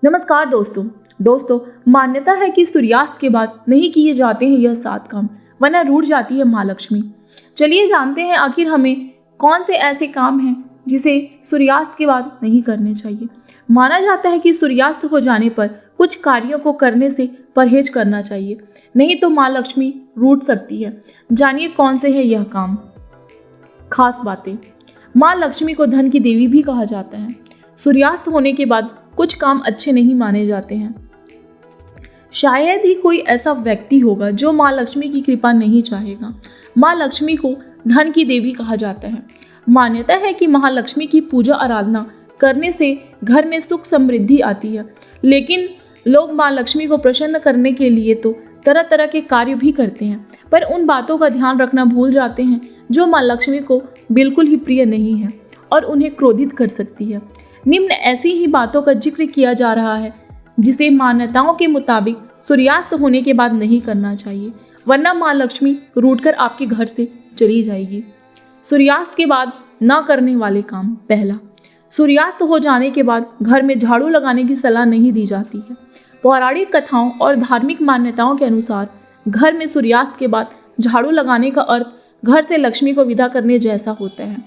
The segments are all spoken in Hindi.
नमस्कार दोस्तों, मान्यता है कि सूर्यास्त के बाद नहीं किए जाते हैं यह 7 काम, वरना रूठ जाती है माँ लक्ष्मी। चलिए जानते हैं आखिर हमें कौन से ऐसे काम हैं जिसे सूर्यास्त के बाद नहीं करने चाहिए। माना जाता है कि सूर्यास्त हो जाने पर कुछ कार्यों को करने से परहेज करना चाहिए, नहीं तो माँ लक्ष्मी रूठ सकती है। जानिए कौन से है यह काम। खास बातें। माँ लक्ष्मी को धन की देवी भी कहा जाता है। सूर्यास्त होने के बाद कुछ काम अच्छे नहीं माने जाते हैं। शायद ही कोई ऐसा व्यक्ति होगा जो माँ लक्ष्मी की कृपा नहीं चाहेगा। माँ लक्ष्मी को धन की देवी कहा जाता है। मान्यता है कि महालक्ष्मी की पूजा आराधना करने से घर में सुख समृद्धि आती है, लेकिन लोग माँ लक्ष्मी को प्रसन्न करने के लिए तो तरह तरह के कार्य भी करते हैं, पर उन बातों का ध्यान रखना भूल जाते हैं जो माँ लक्ष्मी को बिल्कुल ही प्रिय नहीं है और उन्हें क्रोधित कर सकती है। निम्न ऐसी ही बातों का जिक्र किया जा रहा है जिसे मान्यताओं के मुताबिक सूर्यास्त होने के बाद नहीं करना चाहिए, वरना माँ लक्ष्मी रूठकर आपके घर से चली जाएगी। सूर्यास्त के बाद ना करने वाले काम। पहला, सूर्यास्त हो जाने के बाद घर में झाड़ू लगाने की सलाह नहीं दी जाती है। पौराणिक कथाओं और धार्मिक मान्यताओं के अनुसार घर में सूर्यास्त के बाद झाड़ू लगाने का अर्थ घर से लक्ष्मी को विदा करने जैसा होता है।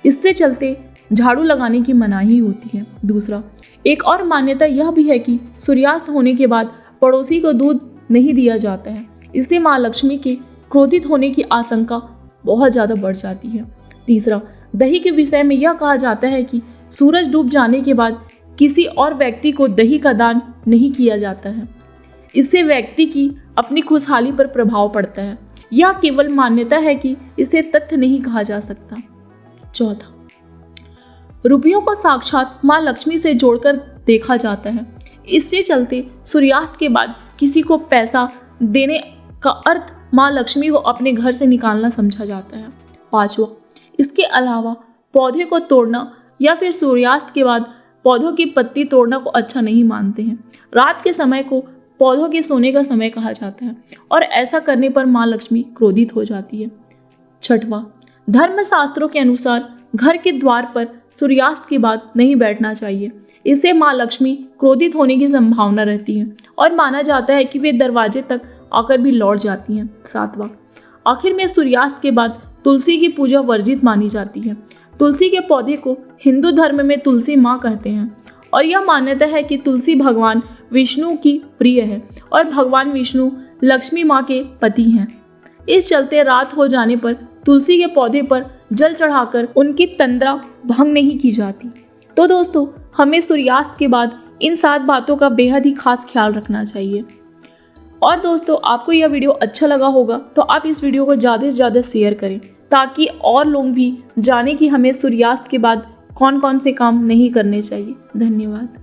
इससे चलते झाड़ू लगाने की मनाही होती है। दूसरा, एक और मान्यता यह भी है कि सूर्यास्त होने के बाद पड़ोसी को दूध नहीं दिया जाता है। इससे माँ लक्ष्मी के क्रोधित होने की आशंका बहुत ज़्यादा बढ़ जाती है। तीसरा, दही के विषय में यह कहा जाता है कि सूरज डूब जाने के बाद किसी और व्यक्ति को दही का दान नहीं किया जाता है। इससे व्यक्ति की अपनी खुशहाली पर प्रभाव पड़ता है। यह केवल मान्यता है कि इसे तथ्य नहीं कहा जा सकता। चौथा, रुपयों को साक्षात माँ लक्ष्मी से जोड़कर देखा जाता है। इससे चलते सूर्यास्त के बाद किसी को पैसा देने का अर्थ माँ लक्ष्मी को अपने घर से निकालना समझा जाता है। पांचवा, इसके अलावा पौधे को तोड़ना या फिर सूर्यास्त के बाद पौधों की पत्ती तोड़ना को अच्छा नहीं मानते हैं। रात के समय को पौधों के सोने का समय कहा जाता है और ऐसा करने पर माँ लक्ष्मी क्रोधित हो जाती है। छठवां, धर्मशास्त्रों के अनुसार घर के द्वार पर सूर्यास्त के बाद नहीं बैठना चाहिए। इससे माँ लक्ष्मी क्रोधित होने की संभावना रहती है और माना जाता है कि वे दरवाजे तक आकर भी लौट जाती हैं। सातवां, आखिर में सूर्यास्त के बाद तुलसी की पूजा वर्जित मानी जाती है। तुलसी के पौधे को हिंदू धर्म में तुलसी माँ कहते हैं और यह मान्यता है कि तुलसी भगवान विष्णु की प्रिय है और भगवान विष्णु लक्ष्मी माँ के पति हैं। इस चलते रात हो जाने पर तुलसी के पौधे पर जल चढ़ाकर उनकी तंद्रा भंग नहीं की जाती। तो दोस्तों, हमें सूर्यास्त के बाद इन 7 बातों का बेहद ही खास ख्याल रखना चाहिए। और दोस्तों, आपको यह वीडियो अच्छा लगा होगा तो आप इस वीडियो को ज़्यादा से ज़्यादा शेयर करें ताकि और लोग भी जाने कि हमें सूर्यास्त के बाद कौन कौन से काम नहीं करने चाहिए। धन्यवाद।